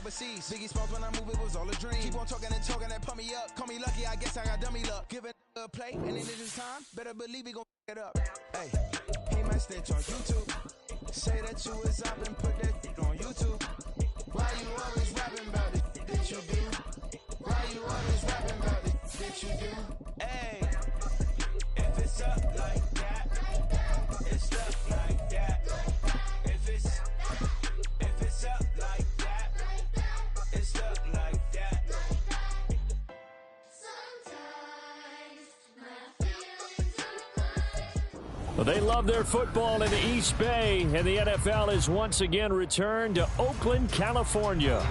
overseas. Biggie Smalls when I move, it was all a dream. Keep on talking and talking and pump me up. Call me lucky, I guess I got dummy luck. Give it a play, and then it's time. Better believe he gon' it up. Hey, he might snitch on YouTube. Say that you was up and put that on YouTube. Why you always rapping about it? That you do? Why you always rapping about it? That you do? Hey, if it's up like that, it's up like that. If it's up like that, it's up like that. Well, they love their football in the East Bay, and the NFL has once again returned to Oakland, California.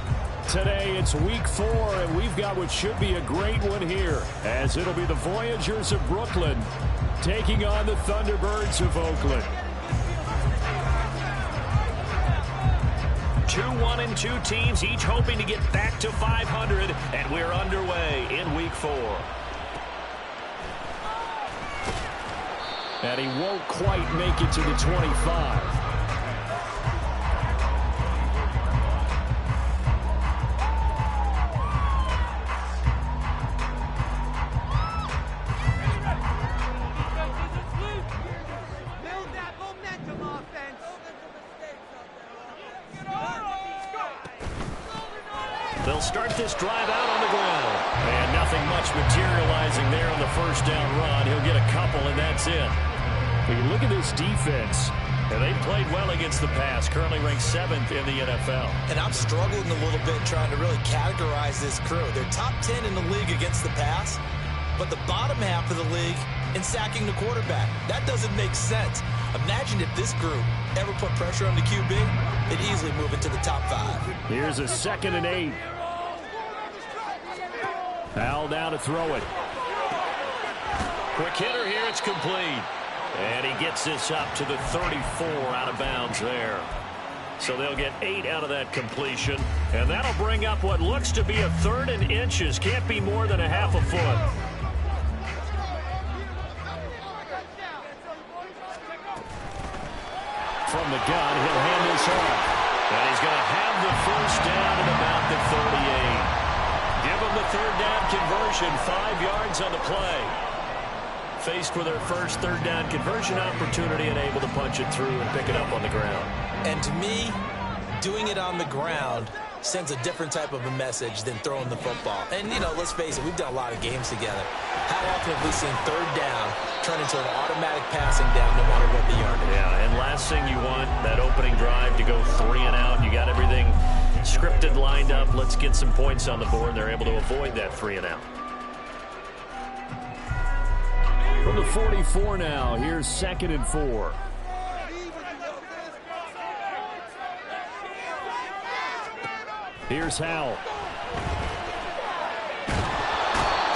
Today it's week 4, and we've got what should be a great one here, as it'll be the Voyagers of Brooklyn taking on the Thunderbirds of Oakland. 2-1-2 teams, each hoping to get back to 500, and we're underway in week 4. And he won't quite make it to the 25. They'll start this drive out on the ground. And nothing much materializing there on the first down run. He'll get a couple, and that's it. When you look at this defense, and they've played well against the pass, currently ranked 7th in the NFL. And I'm struggling a little bit trying to really categorize this crew. They're top 10 in the league against the pass, but the bottom half of the league in sacking the quarterback. That doesn't make sense. Imagine if this group ever put pressure on the QB, they'd easily move into the top 5. Here's a 2nd and 8. Foul down to throw it. Quick hitter here, it's complete. And he gets this up to the 34 out of bounds there. So they'll get 8 out of that completion. And that'll bring up what looks to be a 3rd and inches. Can't be more than a half a foot. From the gun, he'll hand this off. And he's going to have the first down at about the 38. Give them the 3rd down conversion, 5 yards on the play. Faced with their first 3rd down conversion opportunity and able to punch it through and pick it up on the ground. And to me, doing it on the ground sends a different type of a message than throwing the football. And, you know, let's face it, we've done a lot of games together. How often have we seen 3rd down turn into an automatic passing down no matter what the yardage? Yeah, and last thing you want, that opening drive to go 3 and out. You got everything scripted, lined up. Let's get some points on the board. They're able to avoid that 3 and out. From the 44 now, here's 2nd and 4. Here's Howell.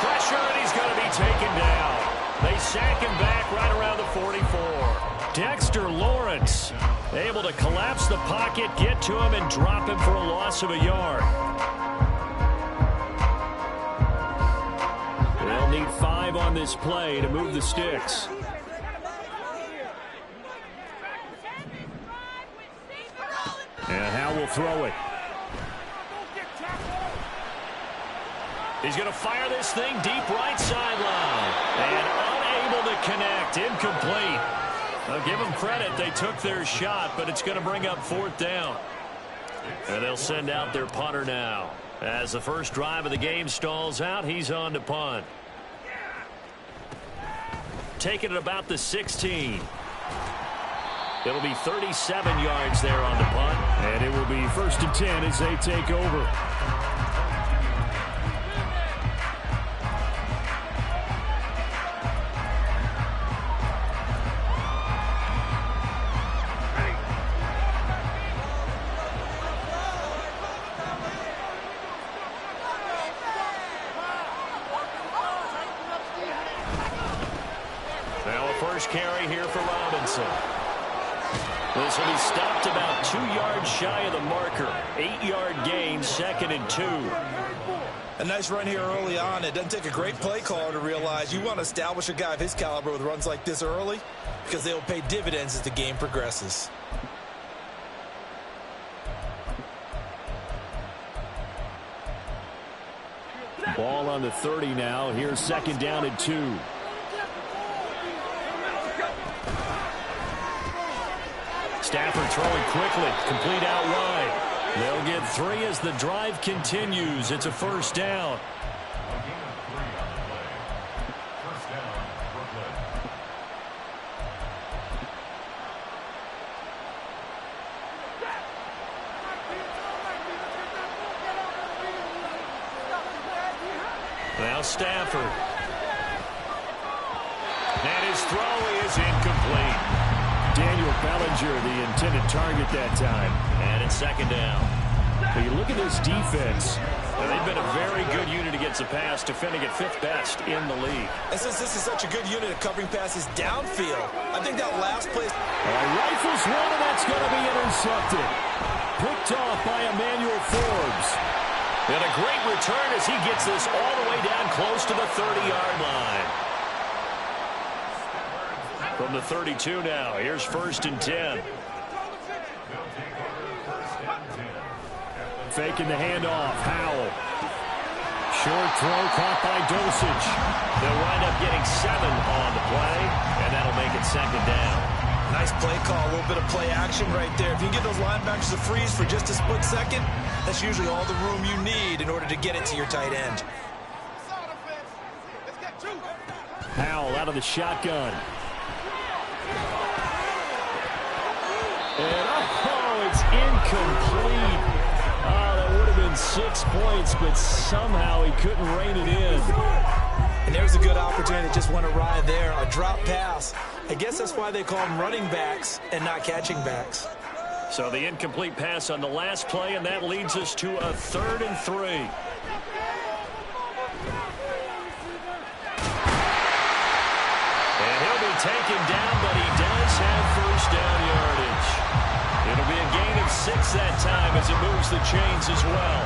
Pressure, and he's going to be taken down. They sack him back right around the 44. Dexter Lawrence able to collapse the pocket, get to him, and drop him for a loss of a yard. They'll need 5 on this play to move the sticks. And Howell will throw it. He's going to fire this thing deep right sideline. And unable to connect. Incomplete. I'll give them credit. They took their shot, but it's going to bring up 4th down. And they'll send out their punter now. As the first drive of the game stalls out, he's on to punt. Taking it about the 16. It'll be 37 yards there on the punt. And it will be 1st and 10 as they take over. Carry here for Robinson. This will be stopped about 2 yards shy of the marker. 8-yard gain, 2nd and 2. A nice run here early on. It doesn't take a great play caller to realize you want to establish a guy of his caliber with runs like this early because they will pay dividends as the game progresses. Ball on the 30 now. Here's second down and 2. Stafford throwing quickly. Complete out wide. They'll get 3 as the drive continues. It's a first down. Now Stafford. And his throw is incomplete. Daniel Bellinger, the intended target that time. And it's second down. But you look at this defense. They've been a very good unit against the pass, defending at 5th best in the league. And since this is such a good unit of covering passes downfield, I think that last play... Rifles one, and that's going to be intercepted. Picked off by Emmanuel Forbes. And a great return as he gets this all the way down close to the 30-yard line. From the 32 now, here's 1st and 10. Faking the handoff, Howell. Short throw caught by Dosage. They'll wind up getting 7 on the play, and that'll make it second down. Nice play call, a little bit of play action right there. If you can get those linebackers to freeze for just a split second, that's usually all the room you need in order to get it to your tight end. Howell out of the shotgun. And it's incomplete. That would have been 6 points, but somehow he couldn't rein it in. And there's a good opportunity. Just went awry there. A drop pass. I guess that's why they call them running backs and not catching backs. So the incomplete pass on the last play, and that leads us to a 3rd and 3. And he'll be taken down, but he does have first down yardage. It'll be a gain of 6 that time as it moves the chains as well.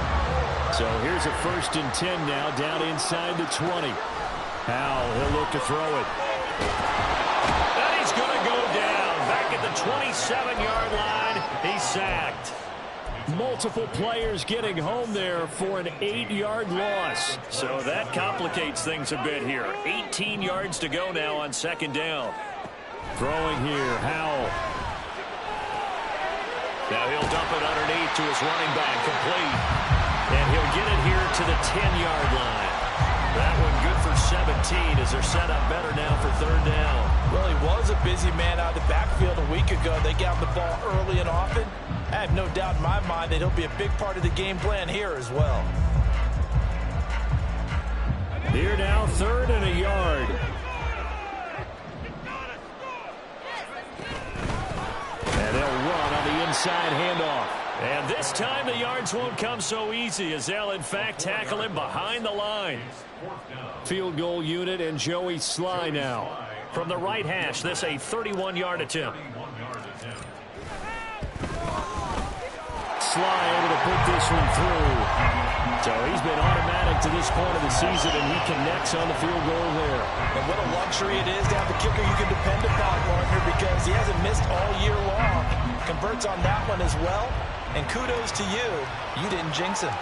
So here's a 1st and 10 now, down inside the 20. Howell, he'll look to throw it. And he's going to go down. Back at the 27-yard line, he's sacked. Multiple players getting home there for an 8-yard loss. So that complicates things a bit here. 18 yards to go now on second down. Throwing here, Howell. Now he'll dump it underneath to his running back, complete. And he'll get it here to the 10-yard line. That one good for 17 as they're set up better now for 3rd down. Well, he was a busy man out of the backfield a week ago. They got the ball early and often. I have no doubt in my mind that he'll be a big part of the game plan here as well. Here now, 3rd and a yard. And they'll run on the inside handoff. And this time the yards won't come so easy as they'll in fact tackle him behind the line. Field goal unit and Joey Sly now. From the right hash, this a 31-yard attempt. Sly able to put this one through. So he's been automatic to this point of the season, and he connects on the field goal there. And what a luxury it is to have a kicker you can depend upon, partner, because he hasn't missed all year long. Converts on that one as well. And kudos to you. You didn't jinx him.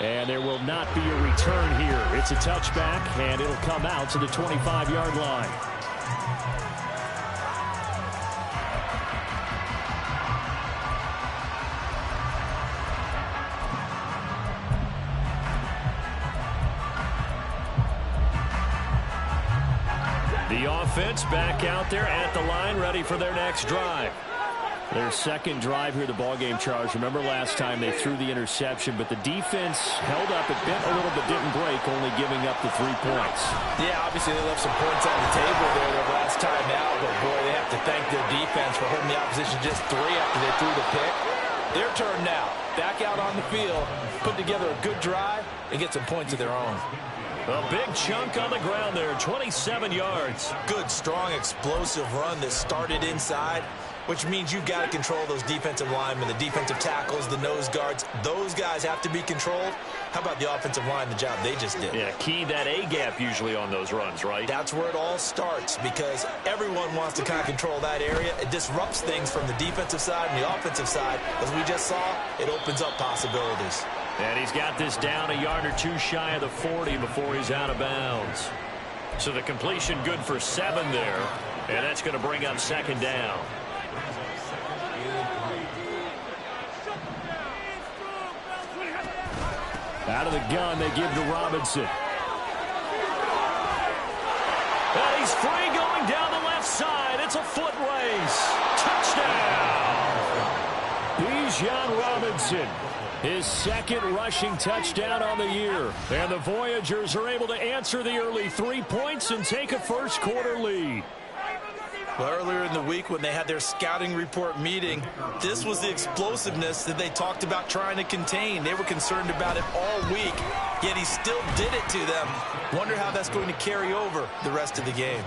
And there will not be a return here. It's a touchback, and it'll come out to the 25-yard line. The offense back out there at the line, ready for their next drive. Their second drive here, the ballgame, Charles. Remember last time they threw the interception, but the defense held up. It bent a little but didn't break, only giving up the 3 points. Yeah, obviously they left some points on the table there their last time out, but boy, they have to thank their defense for holding the opposition just 3 after they threw the pick. Their turn now. Back out on the field, put together a good drive, and get some points of their own. A big chunk on the ground there, 27 yards. Good, strong, explosive run that started inside, which means you've got to control those defensive linemen, the defensive tackles, the nose guards. Those guys have to be controlled. How about the offensive line, the job they just did? Yeah, key that A-gap usually on those runs, right? That's where it all starts because everyone wants to kind of control that area. It disrupts things from the defensive side and the offensive side. As we just saw, it opens up possibilities. And he's got this down a yard or two shy of the 40 before he's out of bounds. So the completion good for 7 there. And that's going to bring up second down. Out of the gun, they give to Robinson. And he's free going down the left side. It's a foot race. Touchdown. BKN Robinson, his second rushing touchdown on the year. And the Voyagers are able to answer the early 3 points and take a first quarter lead. Well, earlier in the week when they had their scouting report meeting, this was the explosiveness that they talked about trying to contain. They were concerned about it all week, yet he still did it to them. Wonder how that's going to carry over the rest of the game.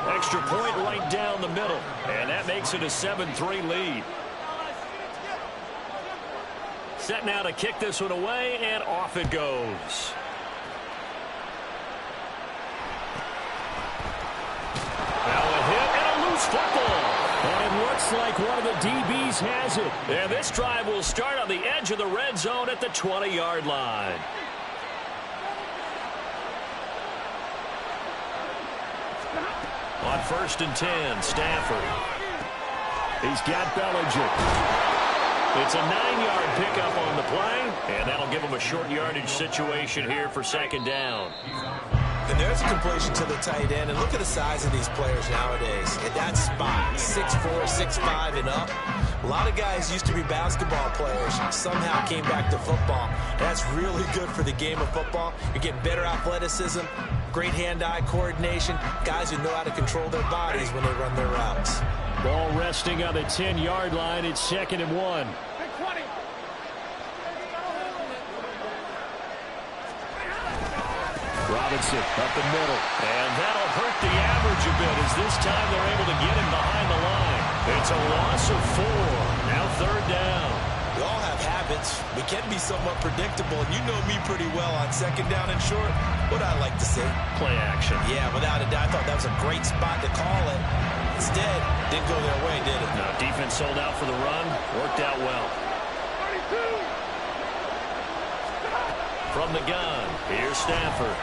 Extra point right down the middle, and that makes it a 7-3 lead. Set now to kick this one away, and off it goes. Now a hit and a loose football. And it looks like one of the DBs has it. And this drive will start on the edge of the red zone at the 20-yard line. On 1st and 10, Stafford. He's got Bellinger. It's a 9-yard pickup on the play, and that'll give him a short yardage situation here for second down. And there's a completion to the tight end. And look at the size of these players nowadays. At that spot, 6'4", 6'5", and up. A lot of guys used to be basketball players, somehow came back to football. That's really good for the game of football. You're getting better athleticism, great hand-eye coordination, guys who know how to control their bodies when they run their routes. Ball resting on the 10-yard line. It's 2nd and 1. Robinson up the middle. And that'll hurt the average a bit as this time they're able to get him behind the line. It's a loss of 4. Now 3rd down. We all have habits. We can be somewhat predictable, and you know me pretty well on 2nd down and short. What I like to see? Play action. Yeah, without a doubt. I thought that was a great spot to call it. Instead, didn't go their way, did it? No, defense sold out for the run. Worked out well. From the gun, here's Stafford.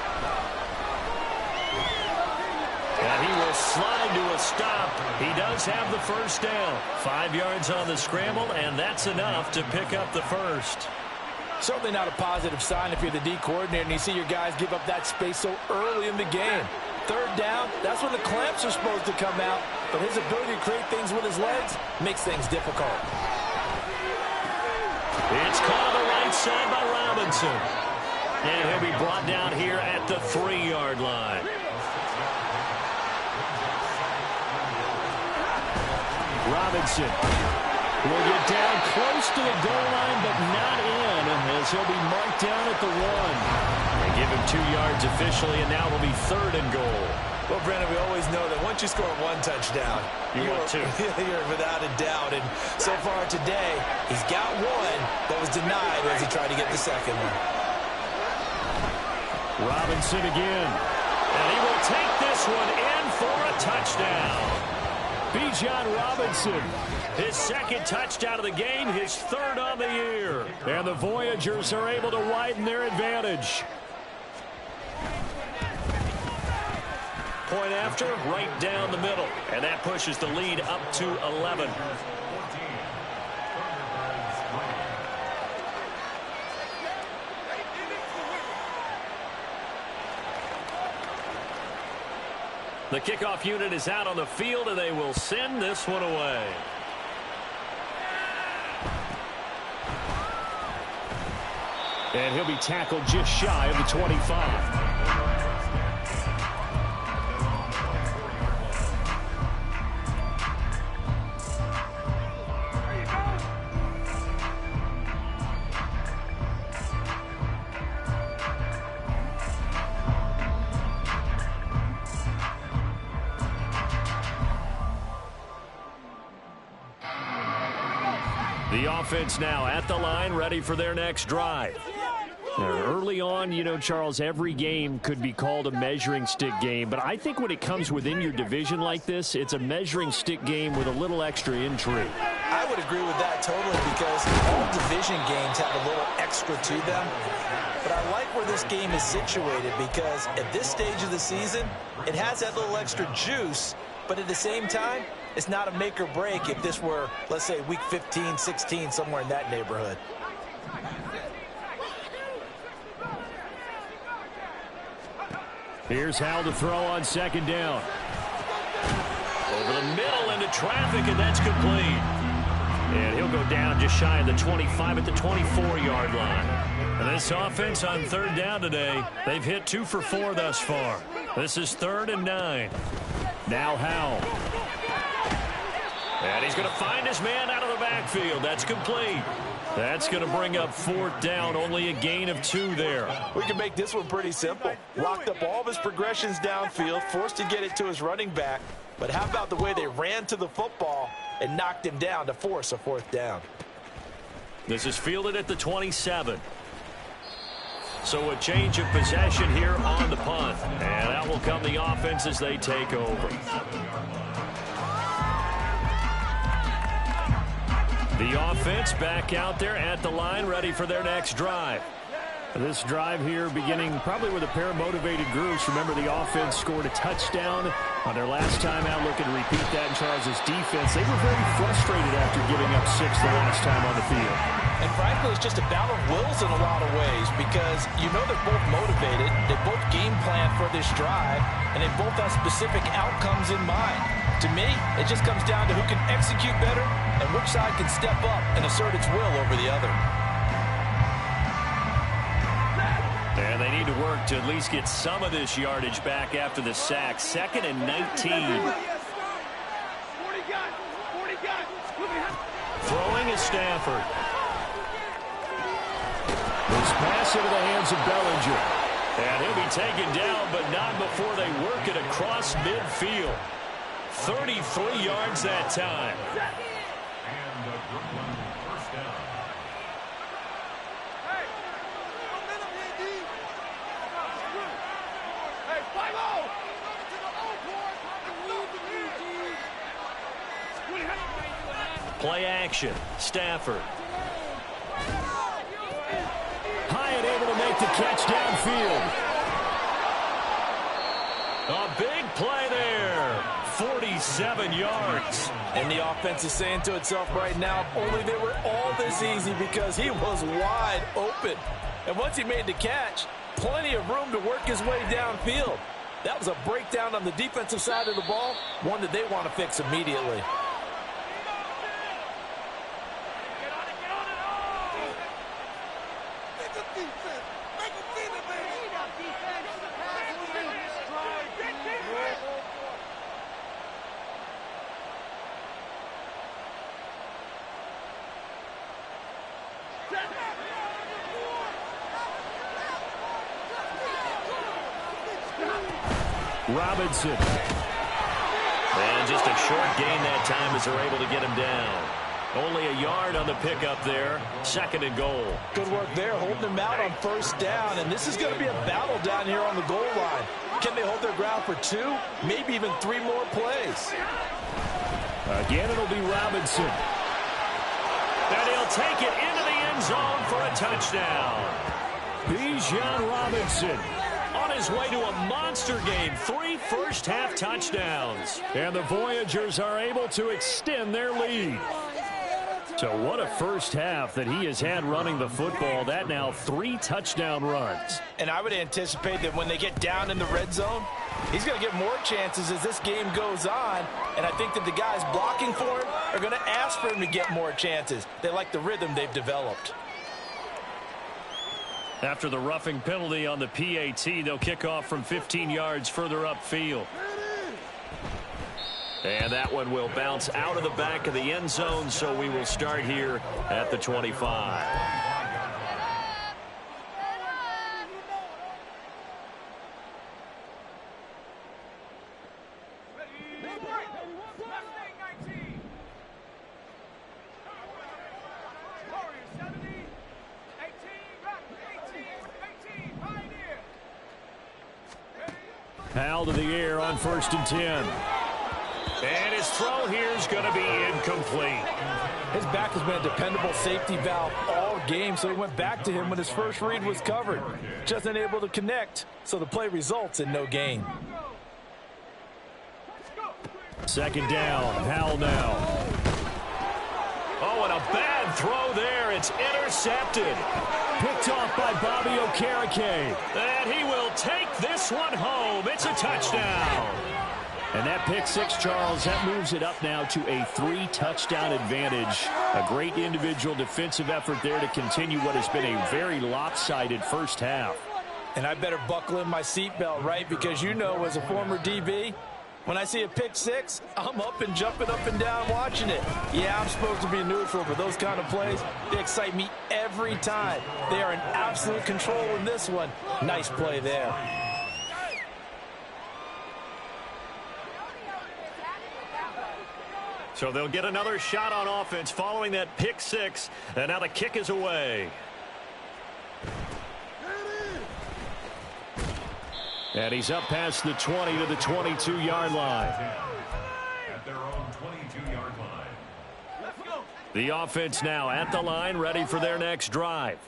And he will slide to a stop. He does have the first down. 5 yards on the scramble, and that's enough to pick up the first. Certainly not a positive sign if you're the D coordinator and you see your guys give up that space so early in the game. 3rd down, that's when the clamps are supposed to come out, but his ability to create things with his legs makes things difficult. It's caught on the right side by Robinson. And he'll be brought down here at the 3-yard line. Robinson will get down close to the goal line, but not in, as he'll be marked down at the 1. They give him 2 yards officially, and now it'll be 3rd and goal. Well, Brandon, we always know that once you score 1 touchdown, you want 2. You're without a doubt. And so far today, he's got 1, but was denied as he tried to get the second one. Robinson again. And he will take this one in for a touchdown. BKN Robinson, his 2nd touchdown of the game, his 3rd on the year. And the Voyagers are able to widen their advantage. Point after, right down the middle. And that pushes the lead up to 11. The kickoff unit is out on the field, and they will send this one away. And he'll be tackled just shy of the 25. The offense now at the line, ready for their next drive. Early on, you know, Charles, every game could be called a measuring stick game. But I think when it comes within your division like this, it's a measuring stick game with a little extra intrigue. I would agree with that totally because all division games have a little extra to them. But I like where this game is situated because at this stage of the season, it has that little extra juice. But at the same time, it's not a make or break if this were, let's say, week 15, 16, somewhere in that neighborhood. Here's Howell to throw on second down. Over the middle into traffic, and that's complete. And he'll go down just shy of the 25 at the 24-yard line. And this offense on third down today, they've hit 2 for 4 thus far. This is 3rd and 9. Now Howell. And he's going to find his man out of the backfield. That's complete. That's going to bring up 4th down, only a gain of 2 there. We can make this one pretty simple. Locked up all of his progressions downfield, forced to get it to his running back. But how about the way they ran to the football and knocked him down to force a 4th down? This is fielded at the 27. So a change of possession here on the punt. And out will come the offense as they take over. The offense back out there at the line, ready for their next drive. This drive here beginning probably with a pair of motivated groups. Remember, the offense scored a touchdown on their last time out. Looking to repeat that in Charles's defense. They were very frustrated after giving up 6 the last time on the field. And frankly, it's just a battle of wills in a lot of ways because you know they're both motivated. They both game plan for this drive, and they both have specific outcomes in mind. To me, it just comes down to who can execute better and which side can step up and assert its will over the other. And they need to work to at least get some of this yardage back after the sack. 2nd and 19. Throwing is Stafford. This pass into the hands of Bellinger. And he'll be taken down, but not before they work it across midfield. 33 yards that time. Play action. Stafford. Hyatt able to make the catch downfield. A big play there. 47 yards. And the offense is saying to itself right now, if only they were all this easy because he was wide open. And once he made the catch, plenty of room to work his way downfield. That was a breakdown on the defensive side of the ball, one that they want to fix immediately. Robinson. And just a short gain that time as they're able to get him down. Only a yard on the pickup there. 2nd and goal. Good work there, holding him out on 1st down. And this is going to be a battle down here on the goal line. Can they hold their ground for 2, maybe even 3 more plays? Again, it'll be Robinson. And he'll take it into the end zone for a touchdown. Bijan Robinson. On his way to a monster game. 3 first-half touchdowns. And the Voyagers are able to extend their lead. So what a first half that he has had running the football. That now 3 touchdown runs. And I would anticipate that when they get down in the red zone, he's going to get more chances as this game goes on. And I think that the guys blocking for him are going to ask for him to get more chances. They like the rhythm they've developed. After the roughing penalty on the PAT, they'll kick off from 15 yards further upfield. And that one will bounce out of the back of the end zone, so we will start here at the 25. Howell to the air on 1st and 10. And his throw here is going to be incomplete. His back has been a dependable safety valve all game, so he went back to him when his first read was covered. Just unable to connect, so the play results in no gain. 2nd down, Howell now. Oh, and a bad throw there. It's intercepted. Picked off by Bobby Okereke. And he will take this one home. It's a touchdown. And that pick six, Charles, that moves it up now to a 3-touchdown advantage. A great individual defensive effort there to continue what has been a very lopsided first half. And I better buckle in my seatbelt, right? Because you know, as a former DB, when I see a pick six, I'm up and jumping up and down watching it. Yeah, I'm supposed to be neutral, but those kind of plays, they excite me every time. They are in absolute control in this one. Nice play there. So they'll get another shot on offense following that pick six, and now the kick is away. And he's up past the 20 to the 22-yard line. At their own 22-yard line. The offense now at the line, ready for their next drive.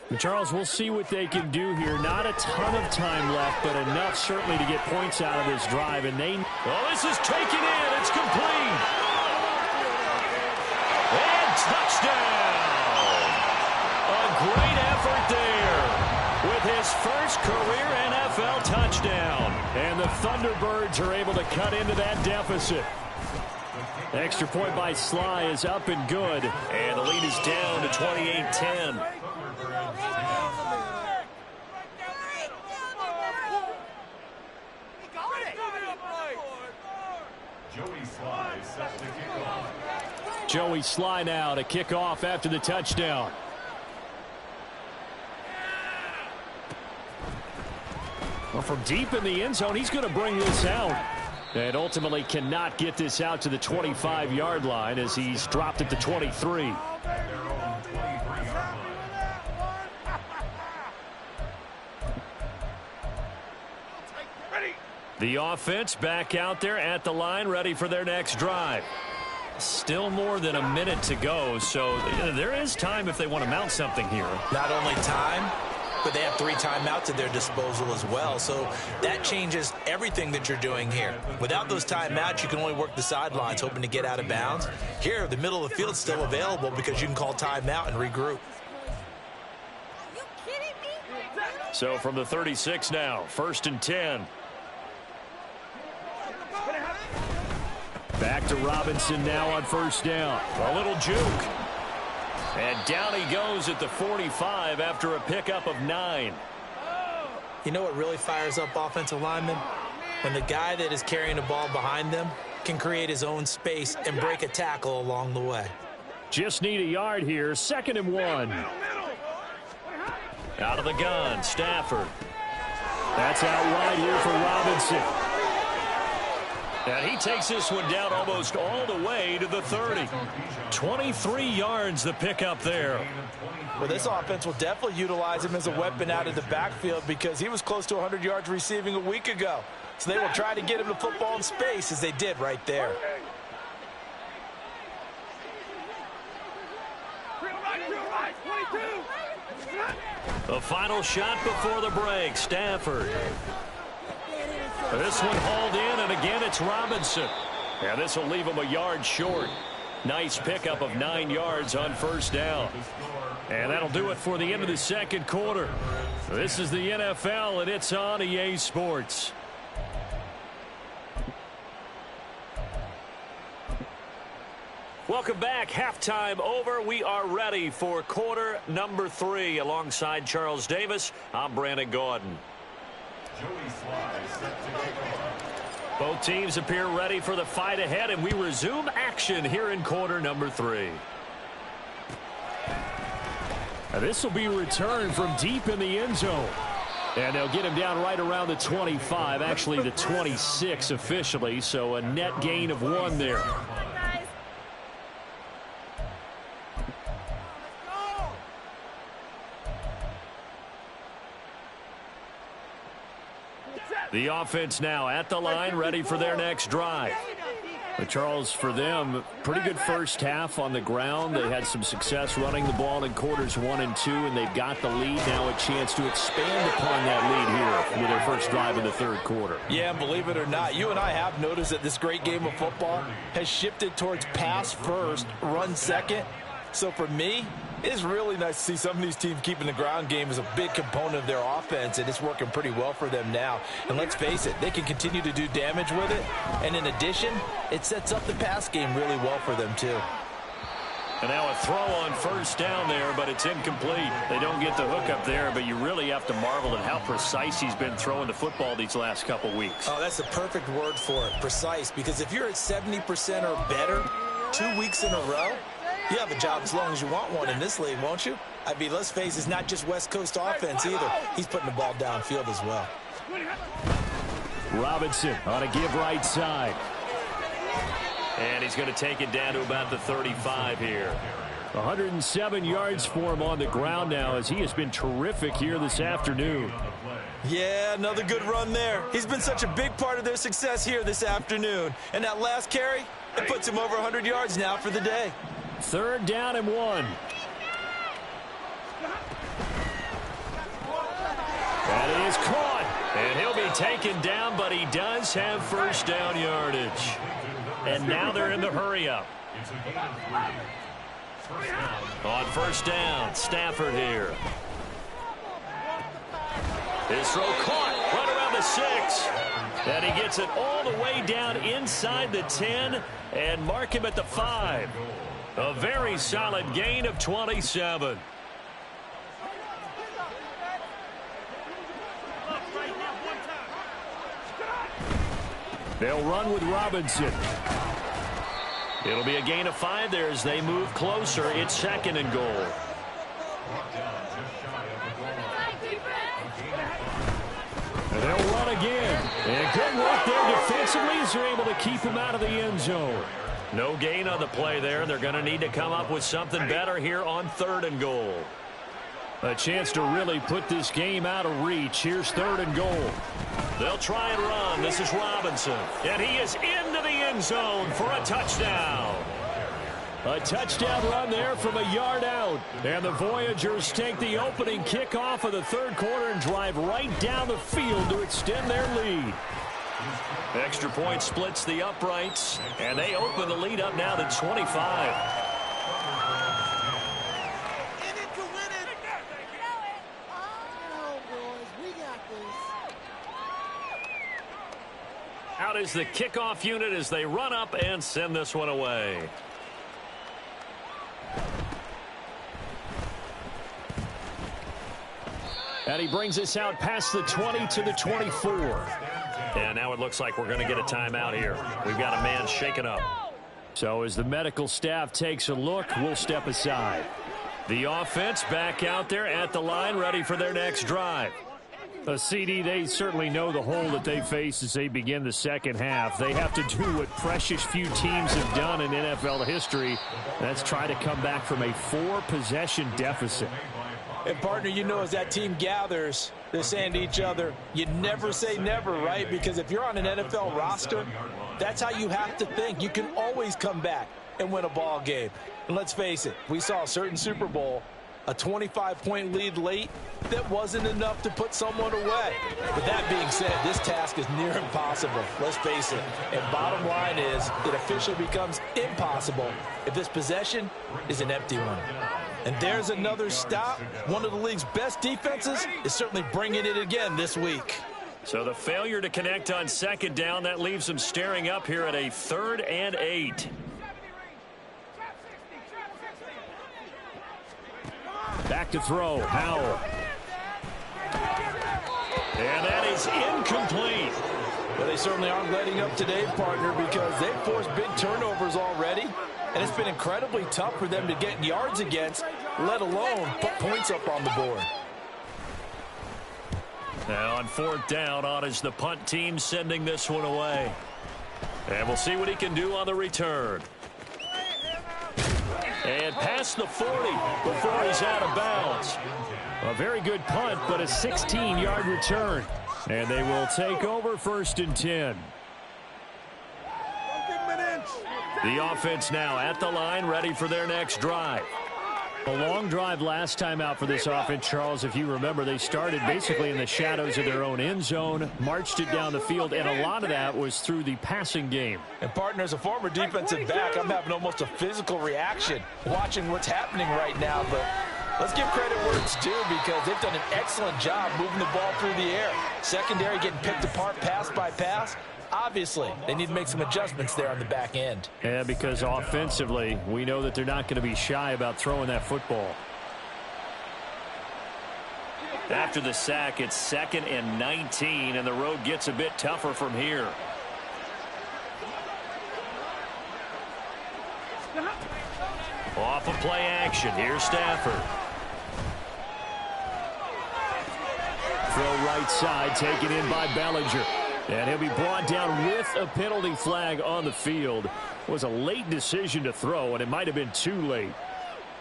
And Charles, we'll see what they can do here. Not a ton of time left, but enough certainly to get points out of this drive. And this is taken in. It's complete. And touchdown. A great effort there with his first career NFL touchdown. And the Thunderbirds are able to cut into that deficit. Extra point by Sly is up and good. And the lead is down to 28-10. Joey Sly now to kick off after the touchdown. Well, from deep in the end zone, he's going to bring this out. And ultimately cannot get this out to the 25-yard line as he's dropped it to 23. The offense back out there at the line, ready for their next drive. Still more than a minute to go, so there is time if they want to mount something here. Not only time, but they have 3 timeouts at their disposal as well, so that changes everything that you're doing here. Without those timeouts, you can only work the sidelines, hoping to get out of bounds. Here, the middle of the field is still available because you can call timeout and regroup. So from the 36 now, 1st and 10. Back to Robinson now on 1st down. A little juke. And down he goes at the 45 after a pickup of 9. You know what really fires up offensive linemen? When the guy that is carrying the ball behind them can create his own space and break a tackle along the way. Just need a yard here. 2nd and 1. Out of the gun, Stafford. That's out wide here for Robinson. And he takes this one down almost all the way to the 30. 23 yards the pickup there. Well, this offense will definitely utilize him as a weapon out of the backfield because he was close to 100 yards receiving a week ago. So they will try to get him the football in space as they did right there. The final shot before the break, Stafford. This one hauled in, and again it's Robinson. And this will leave him a yard short. Nice pickup of 9 yards on 1st down. And that'll do it for the end of the 2nd quarter. This is the NFL, and it's on EA Sports. Welcome back. Halftime over. We are ready for quarter number 3. Alongside Charles Davis, I'm Brandon Gordon. Both teams appear ready for the fight ahead, and we resume action here in quarter number 3. Now this will be returned from deep in the end zone. And they'll get him down right around the 25, actually the 26 officially, so a net gain of 1 there. The offense now at the line, ready for their next drive. But Charles, for them, pretty good first half on the ground. They had some success running the ball in quarters 1 and 2, and they've got the lead. Now a chance to expand upon that lead here with their first drive in the third quarter. Yeah, and believe it or not, you and I have noticed that this great game of football has shifted towards pass first, run second. So for me, it's really nice to see some of these teams keeping the ground game as a big component of their offense, and it's working pretty well for them now. And let's face it, they can continue to do damage with it. And in addition, it sets up the pass game really well for them too. And now a throw on first down there, but it's incomplete. They don't get the hook up there, but you really have to marvel at how precise he's been throwing the football these last couple weeks. Oh, that's the perfect word for it, precise, because if you're at 70% or better 2 weeks in a row, you have a job as long as you want one in this league, won't you? I mean, let's face it, it's not just West Coast offense either. He's putting the ball downfield as well. Robinson on a give right side. And he's going to take it down to about the 35 here. 107 yards for him on the ground now as he has been terrific here this afternoon. Yeah, another good run there. He's been such a big part of their success here this afternoon. And that last carry, it puts him over 100 yards now for the day. 3rd down and 1. That is caught. And he'll be taken down, but he does have first down yardage. And now they're in the hurry-up. On first down, Stafford here. His throw caught right around the 6. And he gets it all the way down inside the 10 and mark him at the 5. A very solid gain of 27. They'll run with Robinson. It'll be a gain of 5 there as they move closer. It's 2nd and goal. And they'll run again. And good work there defensively as they're able to keep him out of the end zone. No gain on the play there. They're going to need to come up with something better here on 3rd and goal. A chance to really put this game out of reach. Here's 3rd and goal. They'll try and run. This is Robinson. And he is into the end zone for a touchdown. A touchdown run there from a yard out. And the Voyagers take the opening kickoff of the 3rd quarter and drive right down the field to extend their lead. Extra point splits the uprights, and they open the lead up now to 25. Out is the kickoff unit as they run up and send this one away. And he brings us out past the 20 to the 24. And now it looks like we're going to get a timeout here. We've got a man shaken up. So as the medical staff takes a look, we'll step aside. The offense back out there at the line, ready for their next drive. A CD, they certainly know the hole that they face as they begin the second half. They have to do what precious few teams have done in NFL history. That's try to come back from a 4-possession deficit. And, partner, you know, as that team gathers, they're saying to each other, you never say never, right? Because if you're on an NFL roster, that's how you have to think. You can always come back and win a ball game. And let's face it, we saw a certain Super Bowl, a 25-point lead late, that wasn't enough to put someone away. But that being said, this task is near impossible. Let's face it. And bottom line is, it officially becomes impossible if this possession is an empty one. And there's another stop. One of the league's best defenses is certainly bringing it again this week. So the failure to connect on 2nd down, that leaves them staring up here at a 3rd and 8. Back to throw, Howell. And that is incomplete. Well, they certainly aren't letting up today, partner, because they've forced big turnovers already. And it's been incredibly tough for them to get yards against, let alone put points up on the board. Now on 4th down, on is the punt team sending this one away. And we'll see what he can do on the return. And past the 40 before he's out of bounds. A very good punt, but a 16-yard return. And they will take over 1st and 10. The offense now at the line, ready for their next drive. A long drive last time out for this offense, Charles. If you remember, they started basically in the shadows of their own end zone, marched it down the field, and a lot of that was through the passing game. And, partner, as a former defensive back, I'm having almost a physical reaction watching what's happening right now. But let's give credit where it's due because they've done an excellent job moving the ball through the air. Secondary getting picked apart pass by pass. Obviously, they need to make some adjustments there on the back end. Yeah, because offensively, we know that they're not going to be shy about throwing that football. After the sack, it's 2nd and 19, and the road gets a bit tougher from here. Off of play action, here's Stafford. Throw right side, taken in by Bellinger. And he'll be brought down with a penalty flag on the field. It was a late decision to throw, and it might have been too late.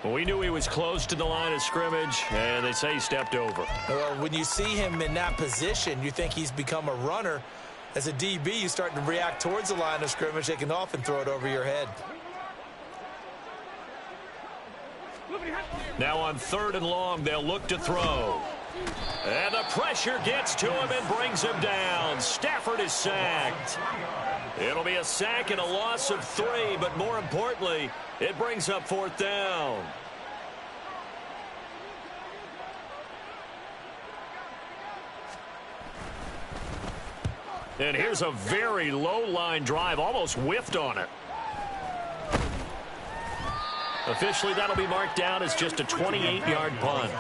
Well, we knew he was close to the line of scrimmage, and they say he stepped over. Well, when you see him in that position, you think he's become a runner. As a DB, you start to react towards the line of scrimmage. They can often throw it over your head. Now on 3rd and long, they'll look to throw. And the pressure gets to him and brings him down. Stafford is sacked. It'll be a sack and a loss of 3, but more importantly, it brings up 4th down. And here's a very low line drive, almost whiffed on it. Officially, that'll be marked down as just a 28-yard punt.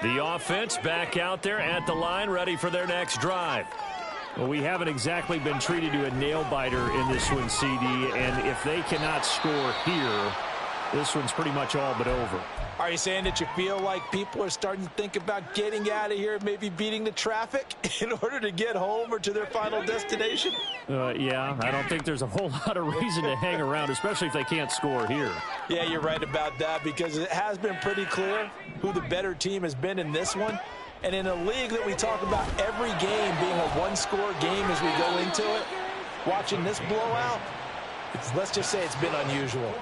The offense back out there at the line, ready for their next drive. Well, we haven't exactly been treated to a nail-biter in this one, CD, and if they cannot score here, this one's pretty much all but over. Are you saying that you feel like people are starting to think about getting out of here, maybe beating the traffic in order to get home or to their final destination? Yeah, I don't think there's a whole lot of reason to hang around, especially if they can't score here. Yeah, you're right about that because it has been pretty clear who the better team has been in this one. And in a league that we talk about every game being a one-score game as we go into it, watching this blowout, let's just say it's been unusual.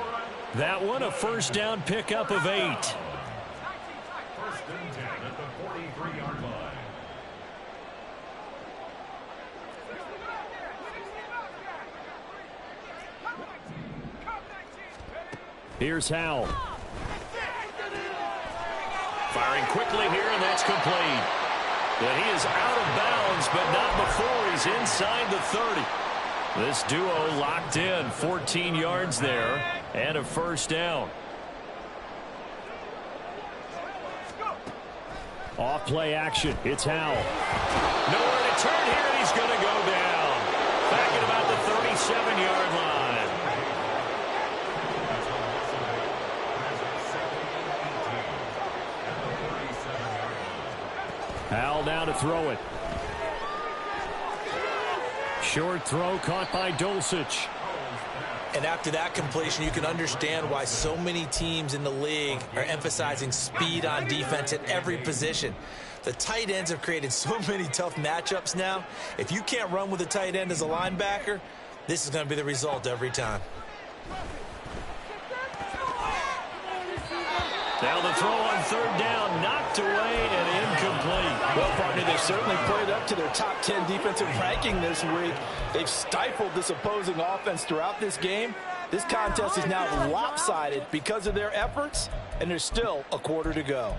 That one, a 1st down pickup of 8. 1st and 10 at the 43-yard line. Here's Howell. Firing quickly here, and that's complete. But he is out of bounds, but not before he's inside the 30. This duo locked in, 14 yards there, and a 1st down. Off play action, it's Howell. Nowhere to turn here, and he's going to go down. Back at about the 37-yard line. Howell now to throw it. Short throw caught by Dulcich. And after that completion, you can understand why so many teams in the league are emphasizing speed on defense at every position. The tight ends have created so many tough matchups now. If you can't run with a tight end as a linebacker, this is going to be the result every time. Now the throw on 3rd down, knocked away and incomplete. Well, partner, they've certainly played up to their top 10 defensive ranking this week. They've stifled this opposing offense throughout this game. This contest is now lopsided because of their efforts, and there's still a quarter to go.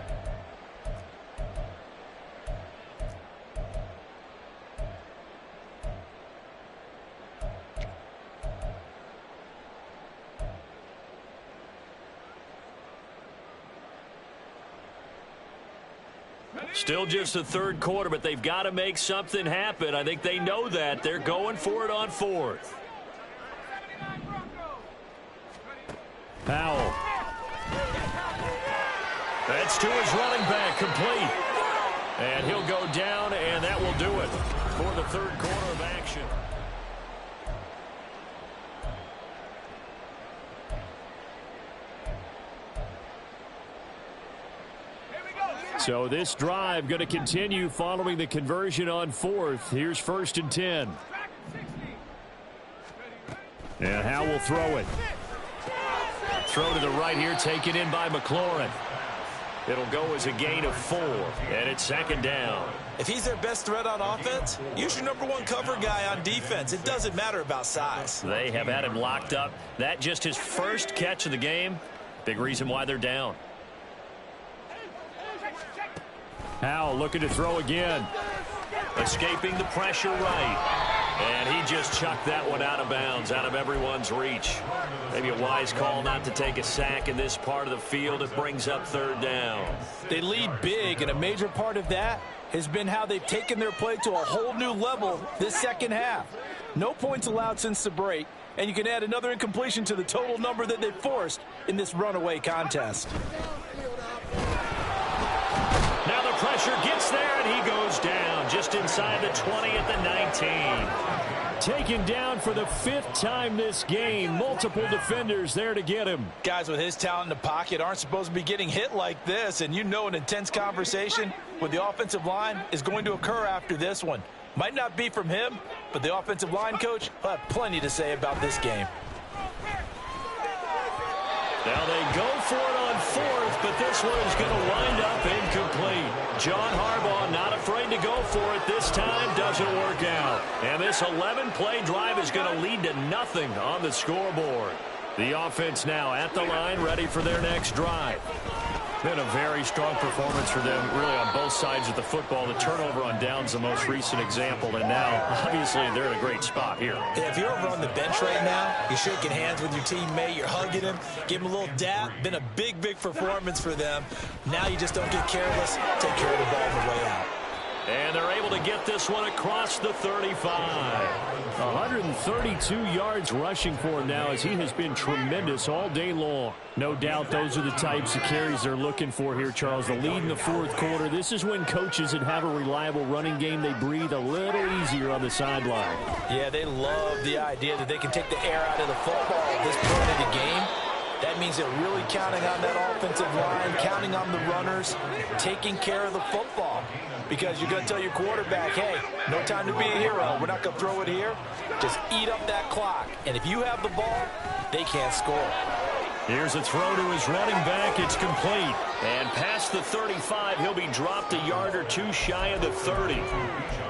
Still just the 3rd quarter, but they've got to make something happen. I think they know that. They're going for it on 4th. Howell. That's to his running back, complete. And he'll go down, and that will do it. for the third quarter of action. So this drive going to continue following the conversion on fourth. Here's 1st and 10. And Howe will throw it. Throw to the right here, taken in by McLaurin. It'll go as a gain of 4, and it's 2nd down. If he's their best threat on offense, use your #1 cover guy on defense. It doesn't matter about size. They have had him locked up. That just his first catch of the game. Big reason why they're down. Howe looking to throw again. Escaping the pressure right. And he just chucked that one out of bounds, out of everyone's reach. Maybe a wise call not to take a sack in this part of the field. It brings up 3rd down. They lead big, and a major part of that has been how they've taken their play to a whole new level this second half. No points allowed since the break, and you can add another incompletion to the total number that they forced in this runaway contest. Now the pressure gets there, and he goes down just inside the 20 at the 19. Taken down for the 5th time this game. Multiple defenders there to get him. Guys with his talent in the pocket aren't supposed to be getting hit like this, and you know an intense conversation with the offensive line is going to occur after this one. Might not be from him, but the offensive line coach will have plenty to say about this game. Now they go for it on 4th, but this one is going to wind up incomplete. John Harbaugh not afraid to go for it this time. Doesn't work out. And this 11-play drive is going to lead to nothing on the scoreboard. The offense now at the line, ready for their next drive. Been a very strong performance for them, really, on both sides of the football. The turnover on downs the most recent example, and now, obviously, they're in a great spot here. Yeah, if you're over on the bench right now, you're shaking hands with your teammate, you're hugging him, give him a little dap. Been a big, big performance for them. Now you just don't get careless. Take care of the ball on the way out. And they're able to get this one across the 35. 132 yards rushing for him now, as he has been tremendous all day long. No doubt those are the types of carries they're looking for here, Charles. The lead in the 4th quarter. This is when coaches that have a reliable running game, they breathe a little easier on the sideline. Yeah, they love the idea that they can take the air out of the football at this point of the game. That means they're really counting on that offensive line, counting on the runners, taking care of the football. Because you're going to tell your quarterback, hey, no time to be a hero. We're not going to throw it here. Just eat up that clock. And if you have the ball, they can't score. Here's a throw to his running back. It's complete. And past the 35, he'll be dropped a yard or two shy of the 30.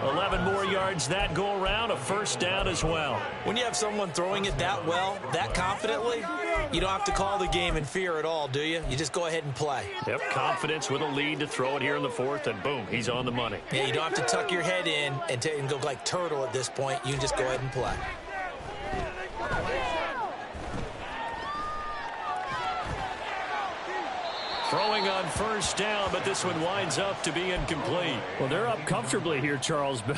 11 more yards that go around, a 1st down as well. When you have someone throwing it that well, that confidently, you don't have to call the game in fear at all, do you? You just go ahead and play. Yep, confidence with a lead to throw it here in the 4th, and boom, he's on the money. Yeah, you don't have to tuck your head in and go like turtle at this point. You can just go ahead and play. Throwing on 1st down, but this one winds up to be incomplete. Well, they're up comfortably here, Charles, but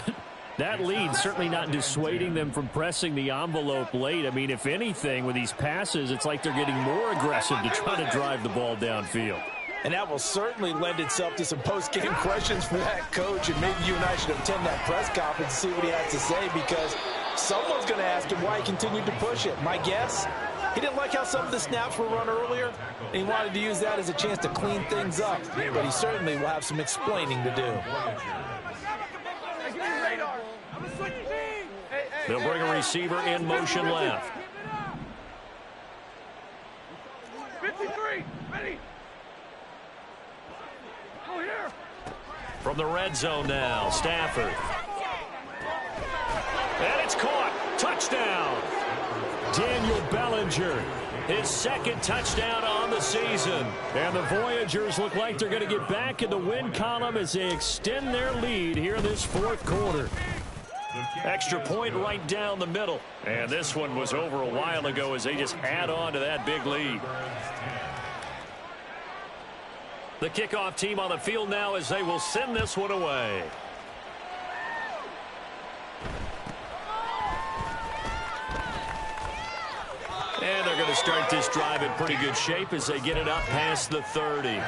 that lead certainly not dissuading them from pressing the envelope late. I mean, if anything, with these passes, it's like they're getting more aggressive to try to drive the ball downfield. And that will certainly lend itself to some post-game questions for that coach, and maybe you and I should attend that press conference and see what he has to say, because someone's going to ask him why he continued to push it. My guess, he didn't like how some of the snaps were run earlier, and he wanted to use that as a chance to clean things up. But he certainly will have some explaining to do. They'll bring a receiver in motion left. 53, ready. Go here. From the red zone now, Stafford. And it's caught. Touchdown. Daniel Bellinger, His 2nd touchdown on the season. and the Voyagers look like they're going to get back in the win column as they extend their lead here in this 4th quarter. Extra point right down the middle. And this one was over a while ago as they just add on to that big lead. The kickoff team on the field now as they will send this one away. And they're going to start this drive in pretty good shape as they get it up past the 30.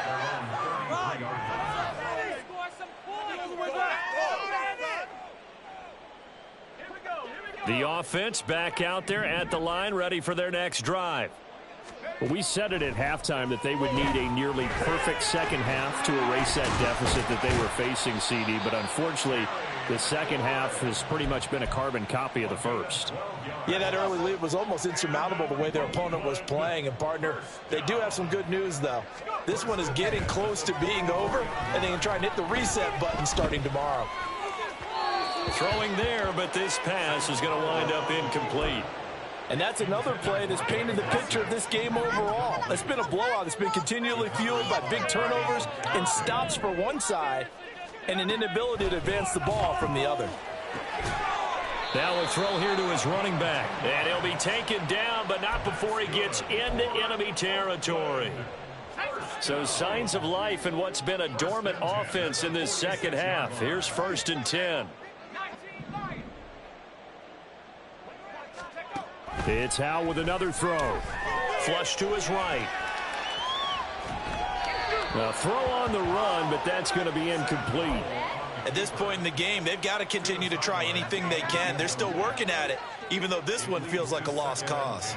The offense back out there at the line, ready for their next drive. Well, we said it at halftime that they would need a nearly perfect second half to erase that deficit that they were facing, CD. But unfortunately, the second half has pretty much been a carbon copy of the first. Yeah, that early lead was almost insurmountable the way their opponent was playing. And, partner, they do have some good news, though. This one is getting close to being over, and they can try and hit the reset button starting tomorrow. Throwing there, but this pass is going to wind up incomplete. And that's another play that's painted the picture of this game overall. It's been a blowout. It's been continually fueled by big turnovers and stops for one side and an inability to advance the ball from the other. Now a throw here to his running back. And he'll be taken down, but not before he gets into enemy territory. So signs of life in what's been a dormant offense in this second half. Here's 1st and 10. It's Howell with another throw. Flush to his right. A throw on the run, but that's going to be incomplete. At this point in the game, they've got to continue to try anything they can. They're still working at it, even though this one feels like a lost cause.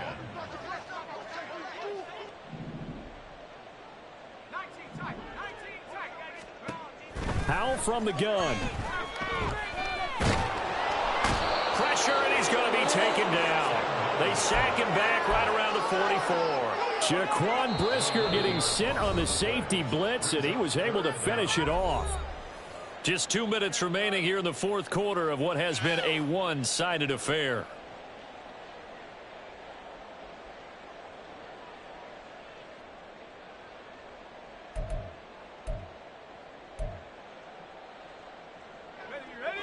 Howell from the gun. Pressure, and he's going to be taken down. They sack him back right around the 44. Jaquan Brisker getting sent on the safety blitz, and he was able to finish it off. Just 2 minutes remaining here in the fourth quarter of what has been a one-sided affair.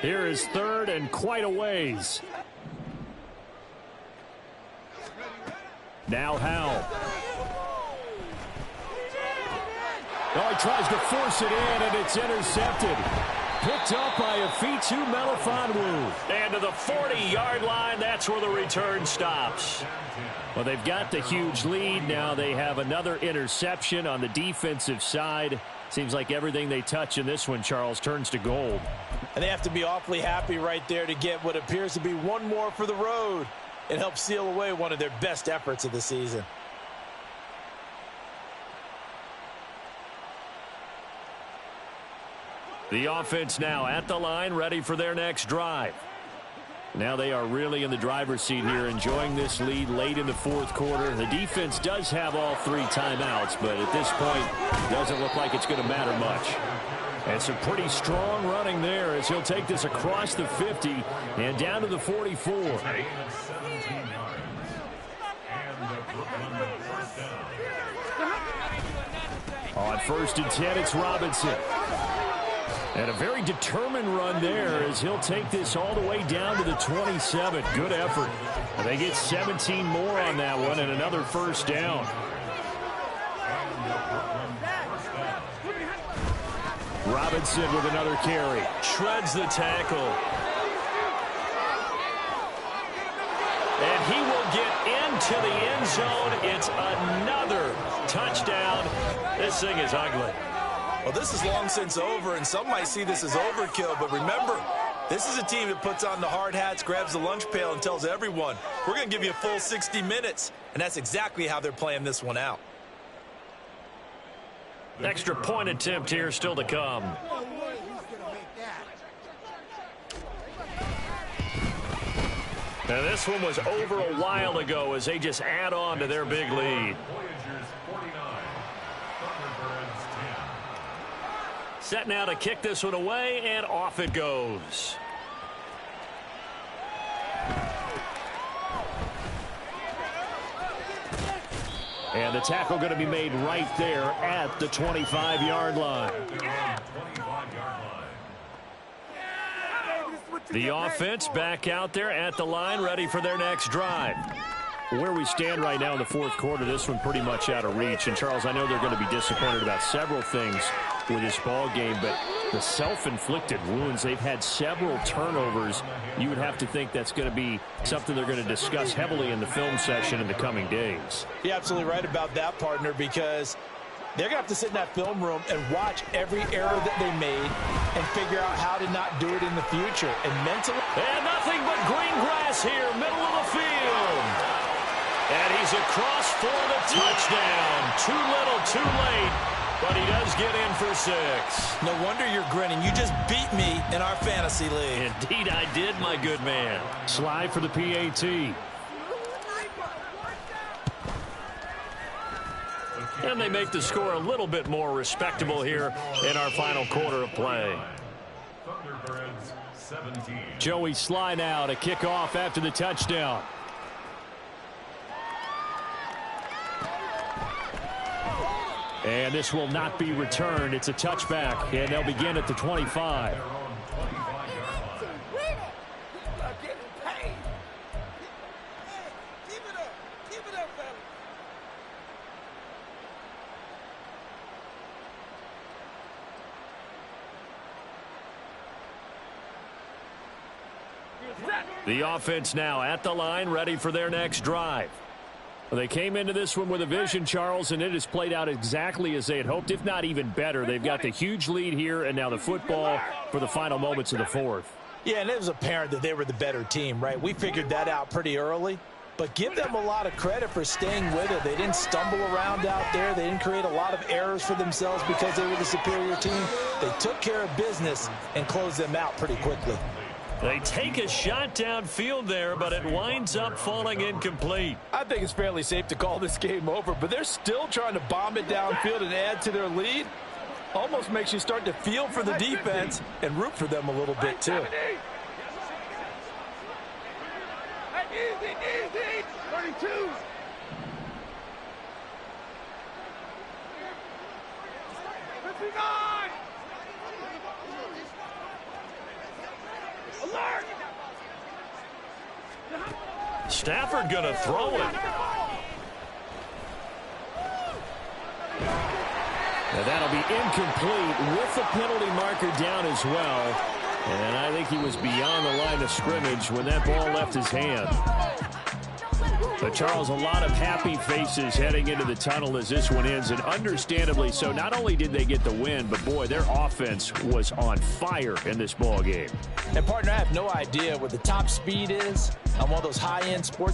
Here is 3rd and quite a ways. Now Howell. Oh, he tries to force it in, and it's intercepted. Picked up by Afitu Melifonwu. And to the 40-yard line, that's where the return stops. Well, they've got the huge lead. Now they have another interception on the defensive side. Seems like everything they touch in this one, Charles, turns to gold. And they have to be awfully happy right there to get what appears to be one more for the road. It helps seal away one of their best efforts of the season. The offense now at the line, ready for their next drive. Now they are really in the driver's seat here, enjoying this lead late in the fourth quarter. The defense does have all 3 timeouts, but at this point, doesn't look like it's going to matter much. And some pretty strong running there as he'll take this across the 50 and down to the 44. On 1st and 10, it's Robinson. And a very determined run there as he'll take this all the way down to the 27. Good effort. And they get 17 more on that one and another first down. Robinson with another carry. Shreds the tackle. And he will get into the end zone. It's another touchdown. This thing is ugly. Well, this is long since over, and some might see this as overkill. But remember, this is a team that puts on the hard hats, grabs the lunch pail, and tells everyone, we're going to give you a full 60 minutes. And that's exactly how they're playing this one out. Extra point attempt here still to come. Now this one was over a while ago as they just add on to their big lead. Set now to kick this one away, and off it goes. And the tackle going to be made right there at the 25-yard line. The offense back out there at the line, ready for their next drive. Where we stand right now in the fourth quarter, this one pretty much out of reach. And, Charles, I know they're going to be disappointed about several things with this ball game, but the self-inflicted wounds, they've had several turnovers. You would have to think that's going to be something they're going to discuss heavily in the film session in the coming days. You're absolutely right about that, partner, because they're going to have to sit in that film room and watch every error that they made, and figure out how to not do it in the future. And mentally... And nothing but green grass here, middle of the field. And he's across for the touchdown. Too little, too late. But he does get in for 6. No wonder you're grinning. You just beat me in our fantasy league. Indeed I did, my good man. Slide for the PAT. And they make the score a little bit more respectable here in our final quarter of play. Joey Sly now to kick off after the touchdown. And this will not be returned. It's a touchback, and they'll begin at the 25. The offense now at the line, ready for their next drive. They came into this one with a vision, Charles, and it has played out exactly as they had hoped, if not even better. They've got the huge lead here, and now the football for the final moments of the fourth. Yeah, and it was apparent that they were the better team, right? We figured that out pretty early. But give them a lot of credit for staying with it. They didn't stumble around out there. They didn't create a lot of errors for themselves because they were the superior team. They took care of business and closed them out pretty quickly. They take a shot downfield there, but it winds up falling incomplete. I think it's fairly safe to call this game over, but they're still trying to bomb it downfield and add to their lead. Almost makes you start to feel for the defense and root for them a little bit, too. Easy. 32. Stafford going to throw it. And that'll be incomplete with the penalty marker down as well. And I think he was beyond the line of scrimmage when that ball left his hand. But, Charles, a lot of happy faces heading into the tunnel as this one ends, and understandably so. Not only did they get the win, but, boy, their offense was on fire in this ball game. And, partner, I have no idea what the top speed is on one of those high-end sports